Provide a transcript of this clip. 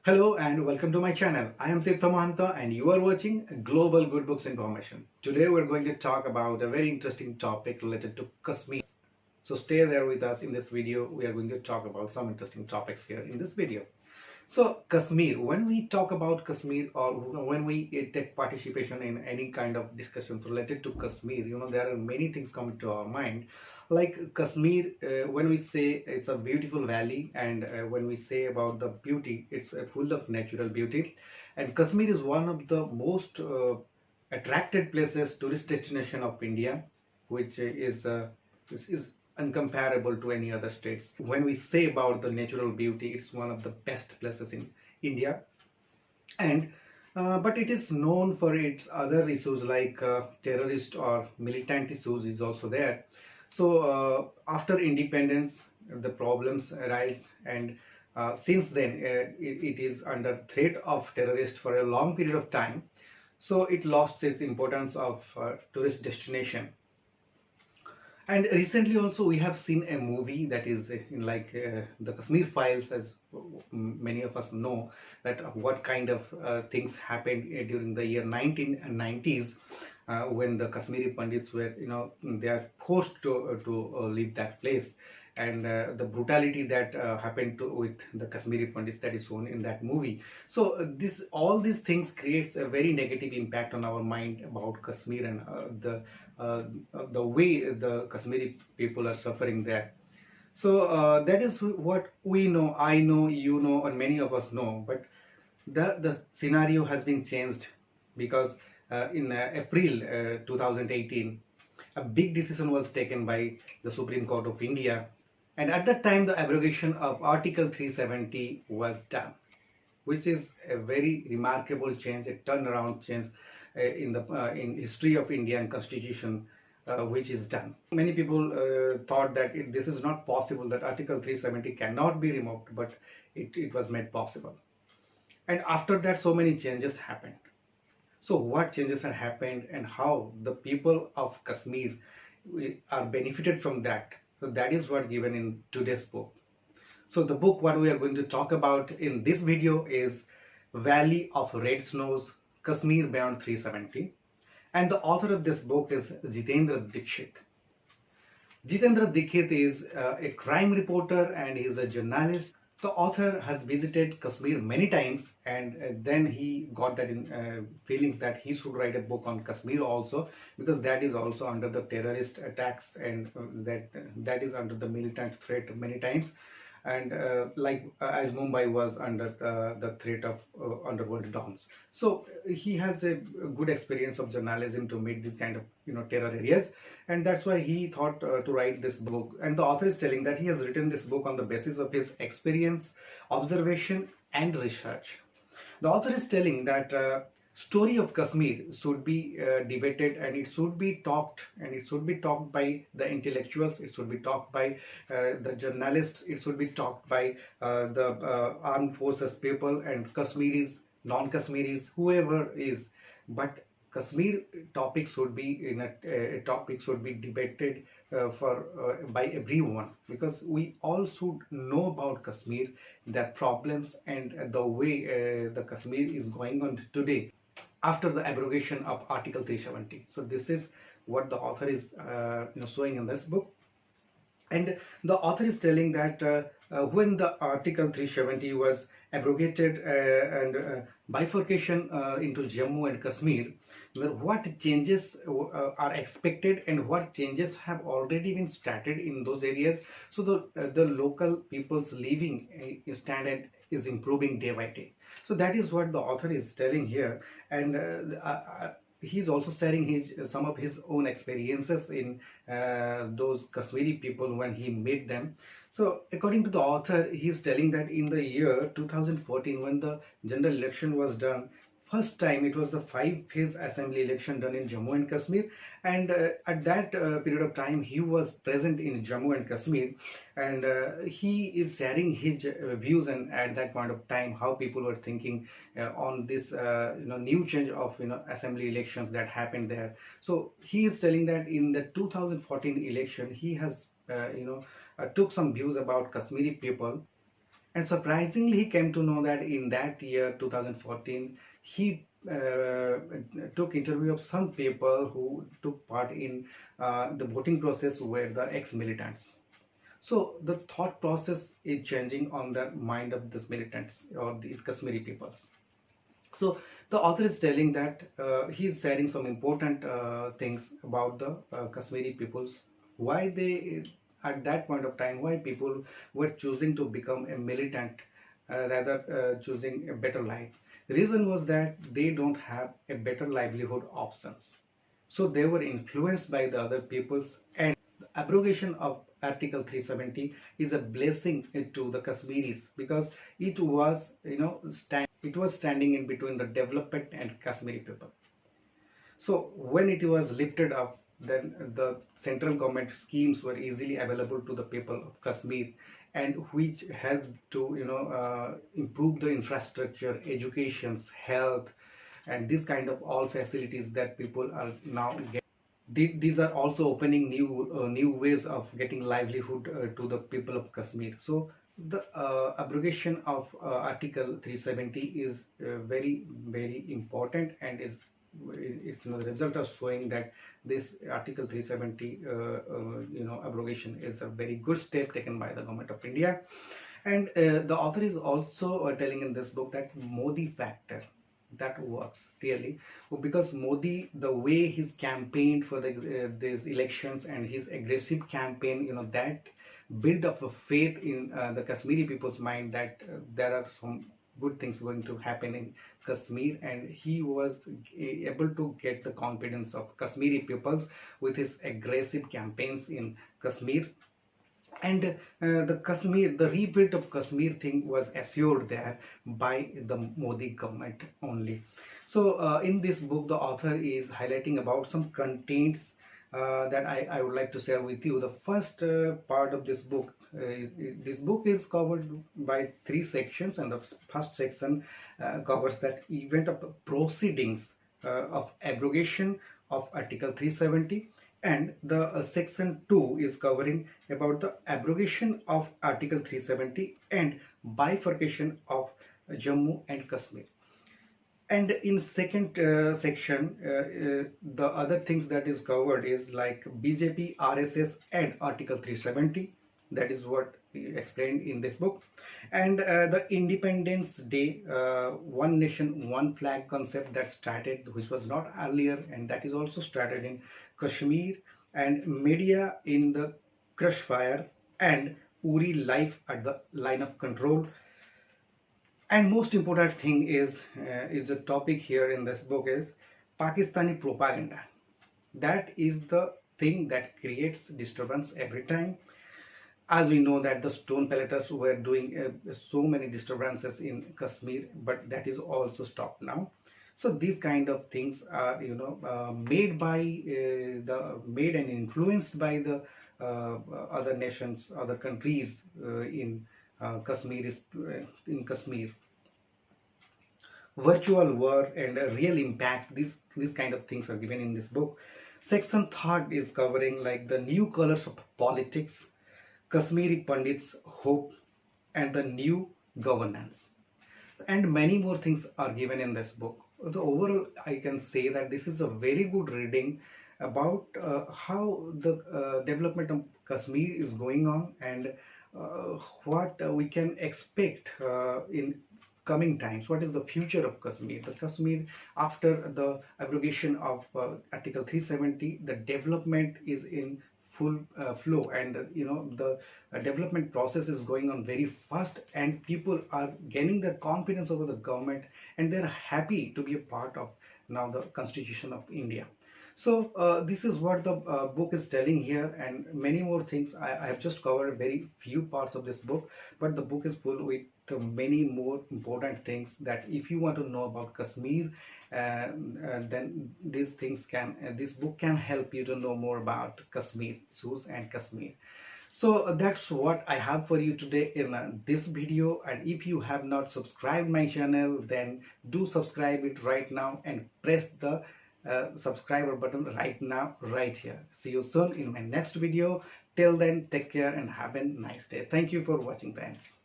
Hello and welcome to my channel. I am Tirtha Mahanta and you are watching Global Good Books Information. Today we're going to talk about a very interesting topic related to Kashmir. So stay there with us in this video. We are going to talk about some interesting topics here in this video. So Kashmir, when we talk about Kashmir or when we take participation in any kind of discussions related to Kashmir, there are many things coming to our mind. Like Kashmir, when we say it's a beautiful valley, and when we say about the beauty, it's full of natural beauty. And Kashmir is one of the most attracted places, tourist destination of India, which is uncomparable to any other states. When we say about the natural beauty, it's one of the best places in India. And but it is known for its other issues like terrorist or militant issues is also there. So after independence, the problems arise, and since then it is under threat of terrorists for a long period of time. So it lost its importance of tourist destination. And recently also we have seen a movie that is the Kashmir Files, as many of us know that what kind of things happened during the year 1990s, when the Kashmiri Pandits were, they are forced to leave that place, and the brutality that happened with the Kashmiri Pandits, that is shown in that movie. So all these things creates a very negative impact on our mind about Kashmir and the way the Kashmiri people are suffering there. So that is what we know, I know, you know, and many of us know. But the scenario has been changed because in April 2018, a big decision was taken by the Supreme Court of India. And at that time, the abrogation of Article 370 was done, which is a very remarkable change, a turnaround change in history of India and Constitution, which is done. Many people thought that this is not possible, that Article 370 cannot be removed, but it was made possible. And after that, so many changes happened. So what changes have happened and how the people of Kashmir are benefited from that? So that is what given in today's book. So the book what we are going to talk about in this video is Valley of Red Snows, Kashmir Beyond 370. And the author of this book is Jitendra Dixit. Jitendra Dixit is a crime reporter and he is a journalist. The author has visited Kashmir many times, and then he got that feelings that he should write a book on Kashmir also, because that is also under the terrorist attacks, and that is under the militant threat many times. And as Mumbai was under the threat of underworld dons. So he has a good experience of journalism to meet these kind of terror areas, and that's why he thought to write this book. And the author is telling that he has written this book on the basis of his experience, observation and research. The author is telling that story of Kashmir should be debated, and it should be talked, and it should be talked by the intellectuals, it should be talked by the journalists, it should be talked by the armed forces people and Kashmiris, non-Kashmiris, whoever is. But Kashmir topic should be a topic should be debated by everyone, because we all should know about Kashmir, their problems, and the way the Kashmir is going on today after the abrogation of Article 370. So this is what the author is showing in this book. And the author is telling that when the Article 370 was abrogated and bifurcation into Jammu and Kashmir, what changes are expected and what changes have already been started in those areas. So the local people's living standard is improving day by day. So that is what the author is telling here. And he's also sharing some of his own experiences in those Kashmiri people when he met them. So according to the author, he's telling that in the year 2014, when the general election was done, first time it was the 5-phase assembly election done in Jammu and Kashmir, and at that period of time he was present in Jammu and Kashmir, and he is sharing his views, and at that point of time how people were thinking on this new change of assembly elections that happened there. So he is telling that in the 2014 election he has took some views about Kashmiri people, And surprisingly, he came to know that in that year 2014, he took interview of some people who took part in the voting process were the ex-militants. So the thought process is changing on the mind of these militants or the Kashmiri peoples. So the author is telling that he is sharing some important things about the Kashmiri peoples, why they at that point of time, why people were choosing to become a militant rather choosing a better life. The reason was that they don't have a better livelihood options. So they were influenced by the other peoples, and the abrogation of Article 370 is a blessing to the Kashmiris because it was, it was standing in between the development and Kashmiri people. So when it was lifted up, then the central government schemes were easily available to the people of Kashmir, and which helped to improve the infrastructure, educations, health, and this kind of all facilities that people are now getting. These are also opening new ways of getting livelihood to the people of Kashmir. So the abrogation of Article 370 is very important, and is it's the result of showing that this Article 370 abrogation is a very good step taken by the government of India. And the author is also telling in this book that Modi factor that works really, because Modi, the way he's campaigned for these elections and his aggressive campaign, that build up a faith in the Kashmiri people's mind that there are some good things going to happen in Kashmir, and he was able to get the confidence of Kashmiri peoples with his aggressive campaigns in Kashmir. And the rebuild of Kashmir thing was assured there by the Modi government only. So in this book, the author is highlighting about some contents that I would like to share with you. The first part of this book is covered by 3 sections, and the first section covers that event of the proceedings of abrogation of Article 370, and the section 2 is covering about the abrogation of Article 370 and bifurcation of Jammu and Kashmir. And in second section, the other things that is covered is like BJP, RSS and Article 370. That is what explained in this book. And the Independence Day, one nation, one flag concept that started, which was not earlier, and that is also started in Kashmir, and media in the crush fire, and Uri life at the line of control. And most important thing is the topic here in this book is Pakistani propaganda. That is the thing that creates disturbance every time. As we know that the stone pelleters were doing so many disturbances in Kashmir, but that is also stopped now. So these kind of things are made and influenced by the other nations, other countries in Kashmir. Virtual war and a real impact, these kind of things are given in this book. Section 3rd is covering like the new colors of politics, Kashmiri Pandits' hope, and the new governance, and many more things are given in this book. The overall, I can say that this is a very good reading about how the development of Kashmir is going on, and what we can expect in coming times. What is the future of Kashmir? The Kashmir after the abrogation of Article 370, the development is in full flow, and the development process is going on very fast, and people are gaining their confidence over the government, and they're happy to be a part of now the Constitution of India. So this is what the book is telling here, and many more things. I have just covered very few parts of this book, but the book is full with many more important things that if you want to know about Kashmir, then this book can help you to know more about Kashmir issues and Kashmir. So that's what I have for you today in this video, and if you have not subscribed my channel, then do subscribe it right now and press the subscriber button right now, right here. See you soon in my next video. Till then, take care and have a nice day. Thank you for watching, friends.